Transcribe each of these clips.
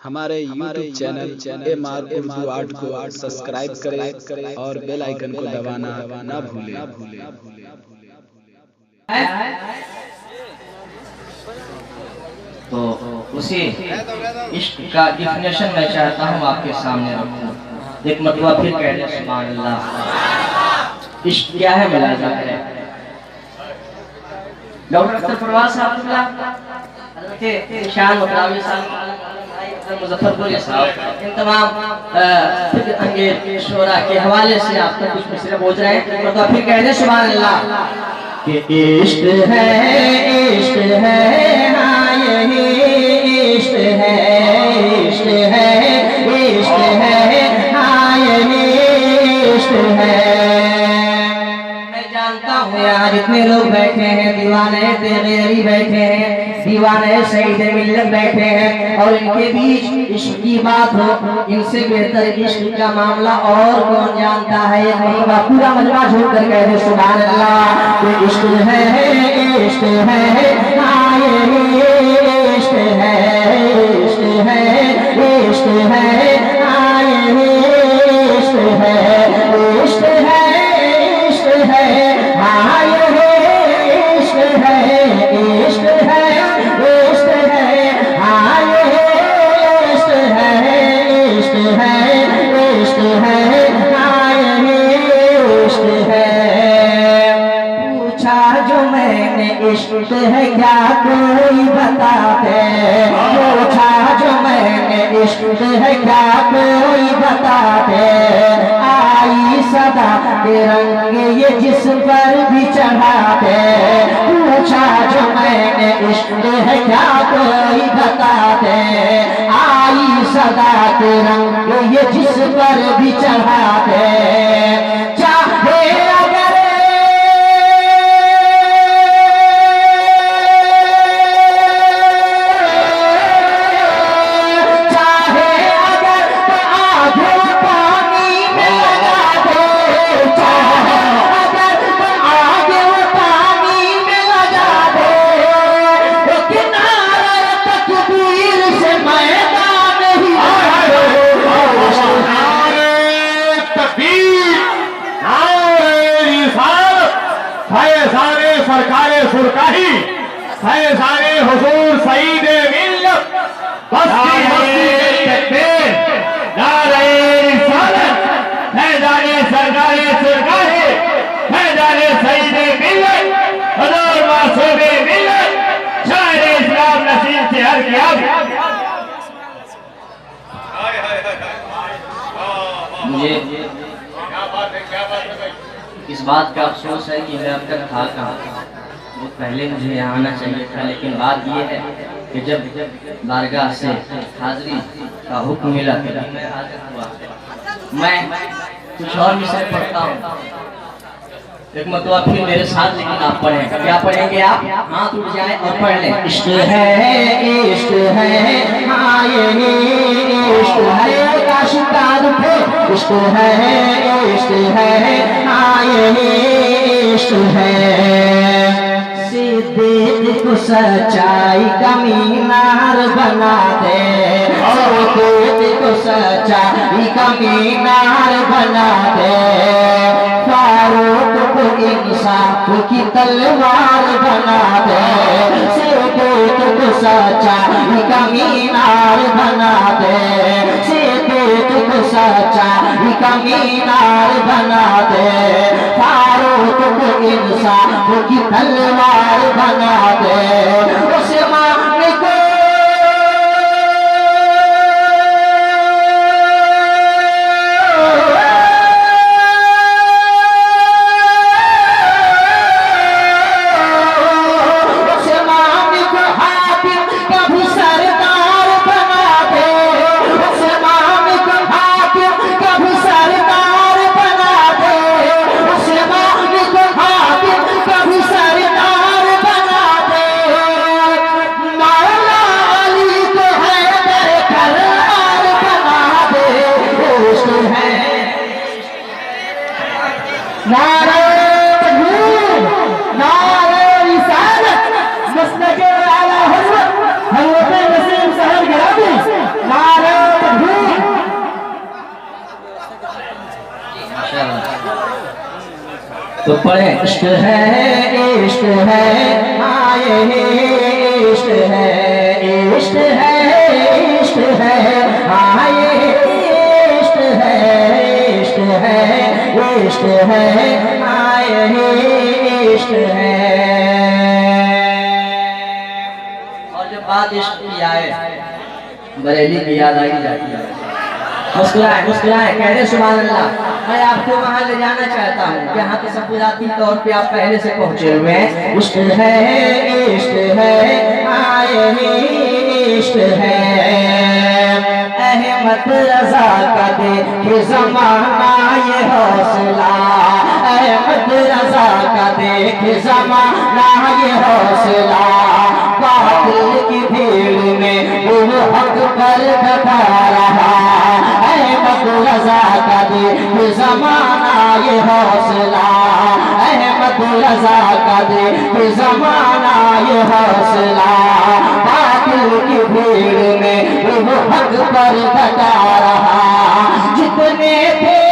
हमारे YouTube channel MR Urdu art को subscribe करें और बेल आइकन को दबाना ना भूलें। तो उसी इश्क का डिफिनेशन मैं चाहता हूँ आपके सामने रखूं। एक मतलब फिर कह दे सुभान अल्लाह। इश्क क्या है मुलाजा करें। डॉक्टर अख्तर परवाज साहब के शान मुताबिक साहब मुजफ्फरपुरी साहब इन तमाम अंगेज शोरा के हवाले से आप तक कुछ मिसरे बोल रहे हैं। मतलब फिर कह दे सुभान अल्लाह कि इश्क है हाँ यही इश्क है हाँ यही इश्क है। मैं जानता हूँ यार इतने लोग बैठे हैं, दीवाने तेरे अली बैठे हैं, दीवाने सईद मिल्लत बैठे हैं और इनके बीच इश्क की बात हो, इनसे बेहतर इश्क का मामला और कौन जानता है। एक मरतबा पूरा मजमा छोड़ कर कह दे सुभान अल्लाह कि इश्क है हाँ ये इश्क है हाँ ये इश्क है हाँ ये इश्क इश्क है क्या कोई बता दे, पूछा जो मैंने इश्क है क्या कोई बता दे। आई सदा के रंग ये जिस पर भी चढ़ा दे, पूछा जो मैंने इश्क है क्या कोई बता दे। आई सदा के रंग ये जिस पर भी चढ़ा दे। चाहे सरकारे सुरकाही सारे हुजूर सईद मिल्लत बस्ती नारे सरकारे सुरकाही फैजाने सईद मिल्लत हुजूर मासूम मिल्लत शायर इस्लाम नसीब से हर किया। मुझे इस बात का अफसोस है कि मैं अब तक था कहाँ। वो पहले मुझे यहाँ आना चाहिए था, लेकिन बात ये है कि जब बारगाह से हाजिरी का हुक्म मिला तो मैं हाजिर हुआ। मैं कुछ और विषय पढ़ता हूँ एक मतलब फिर मेरे साथ, लेकिन आप पढ़ें। क्या पढ़ेंगे आप? हाथ उठ जाए और पढ़ लें। इश्क है हाँ ये इश्क है का शिकार थे। इश्क है हाँ ये इश्क है। सिद्दीक को सच्चाई का मीनार बना दे, सिद्दीक को सच्चाई का मीनार बना दे। फारूक को इंसाफ की तलवार बना दे, सिद्दीक को सच्चाई का मीनार बना दे। सिद्दीक को सच्चाई का मीनार बना दे। फारूक को इंसाफ की तलवार बना दे। उस्मान को तो पढ़े इश्क है आए इश्क है इश्क है इश्क है आए इश्क है इश्क है इश्क है आए इश्क है। और जब बात इश्क की आए बरेली की याद आई जाती है। मुस्कुराए मुस्कुराए कह रहे सुभान अल्लाह। मैं आपको वहां ले जाना चाहता हूँ जहाँ पे सपुराती तौर पे आप पहले से पहुंचे हुए हैं। इश्क है आए इश्क है अहमद रजा का देखे जमाना ये हौसला अहमद रजा का देखे जमाना ये हौसला बातिल की भीड़ में वो हक पर घटा रहा अहमद रजा का देखे जमाना ये हौसला अहमद रजा का देखे जमाना ये हौसला बातिल की भीड़ में वो हक पर घटा रहा जितने थे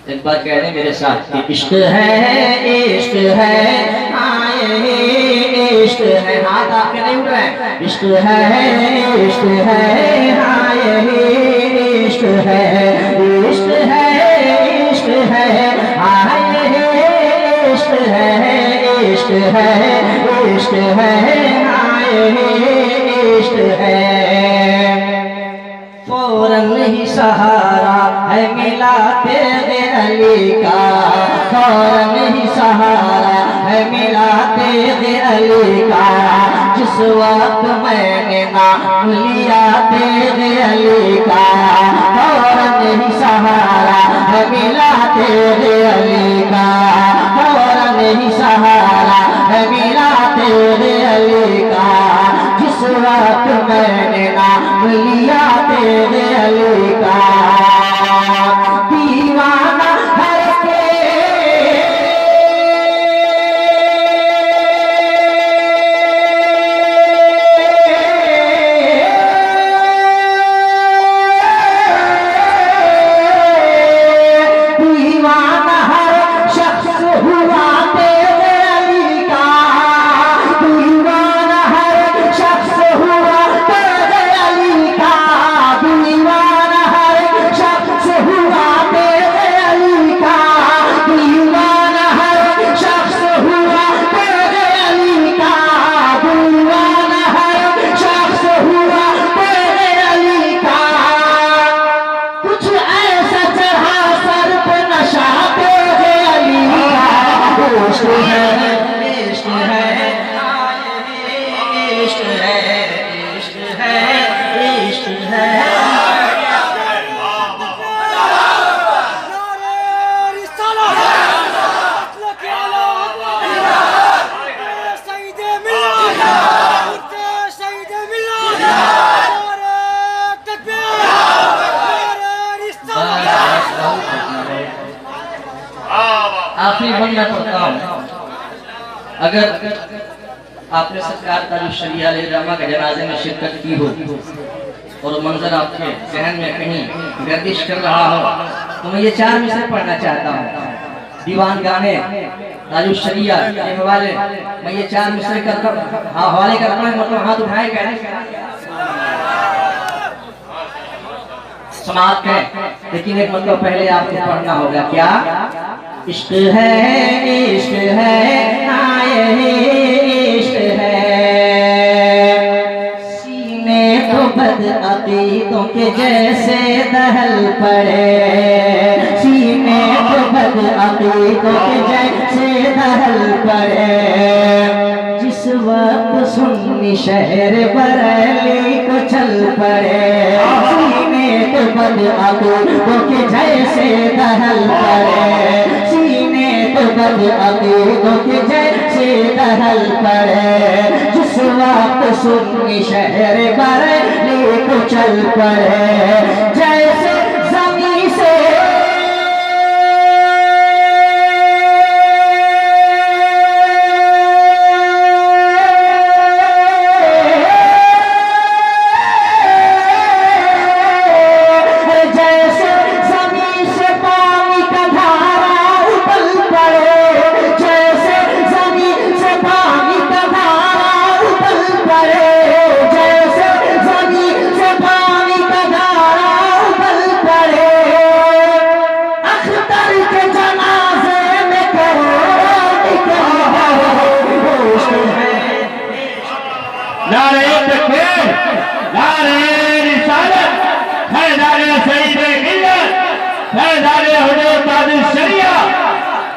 एक बार कह रहे मेरे साथ कि इश्क है आए इश्क है हाथ आपके नहीं उठ रहे इश्क है आए इश्क है इश्क है आए इश्क है इश्क है इश्क है आए इश्क है फौरन ही सहारा है मिला तेरे अली का फौरन ही सहारा है मिला तेरे अली का जिस वक्त मैंने नाम लिया तेरे अली का फौरन ही सहारा है मिला तेरे अली का फौरन ही सहारा है मिला तेरे अली का जिस वक्त मैंने नाम लिया तेरे अली का दीवाना हर के दीवाना हर शख्स हुआ तेरे अली का दीवाना हर शख्स हुआ तेरे अली का दीवाना हर शख्स हुआ तेरे अली का दीवाना हर शख्स हुआ तेरे अली का दीवाना हर शख्स हुआ तेरे अली का कुछ ऐसा चढ़ा सर पे नशा तेरे अली का इश्क है इश्क है इश्क है इश्क है इश्क है आखिरी बंद मैं पढ़ता हूँ। अगर आपने सरकार तारीफ शरिया ड्रामा के जनाजे में शिरकत की हो और मंजर आपके जहन में कहीं गर्दिश कर रहा हो तो मैं ये 4 मिसरे पढ़ना चाहता हूँ। दीवान गाने तारीफ शरिया के हवाले मैं ये 4 मिसरे करता हवाले करता हूँ। मतलब हाथ उठाए कह समाप्त है, लेकिन एक मतलब पहले आपको पढ़ना होगा। क्या इश्क है आए इश्क है। सीने तो बद अकीदों के जैसे दहल पड़े, सीने तो बद अकीदों के जैसे दहल पड़े। जिस वक्त सुन्नी शहर बरेली को चल पड़े, सीने तो बद अकीदों के जैसे दहल पड़े, सीने तो बद अकीदों के जैसे दहल पड़े। जिस वक्त सुन्नी शहर बरेली को चल पड़े, जैसे जमीन से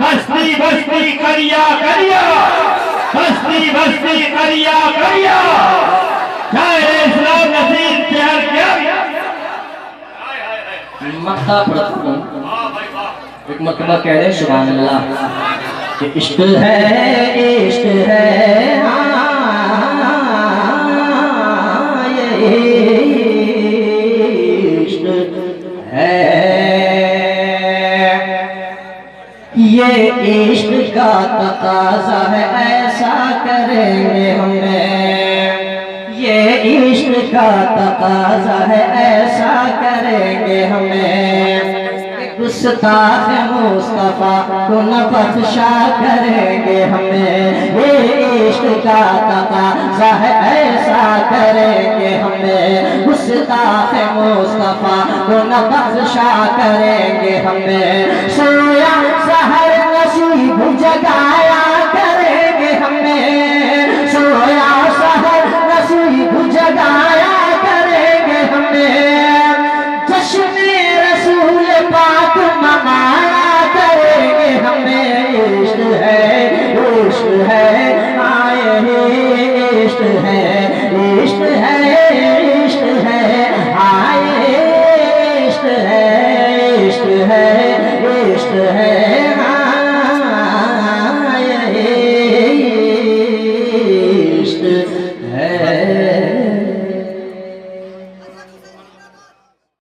बस्ती बस्ती करिया करिया, बस्ती बस्ती करिया करिया, शायर इस्लाम नसीब शहर क्या मक्का पढ़ता हूँ। एक मरतबा कह रहे सुभान अल्लाह कि इश्क है ये इश्क है। ये इश्क का तकाज़ा है ऐसा करेंगे हमें, ये इश्क का तकाज़ा है ऐसा करेंगे हमें। गुस्ताख मुस्तफा को न बख्शा करेंगे हमें, ये इश्क का तकाज़ा है ऐसा करेंगे हमें। गुस्ताख मुस्तफा को न बख्शा करेंगे हमें। सोया सहर नसीब जगाया करेंगे हमें, सोया सहर नसीब जगाया करेंगे हमें। जश्न रसूल पाक मनाया करेंगे हमें। इश्क है आए इश्क है, इश्क है आए इश्क है, इश्क है इश्क है आए इश्क है।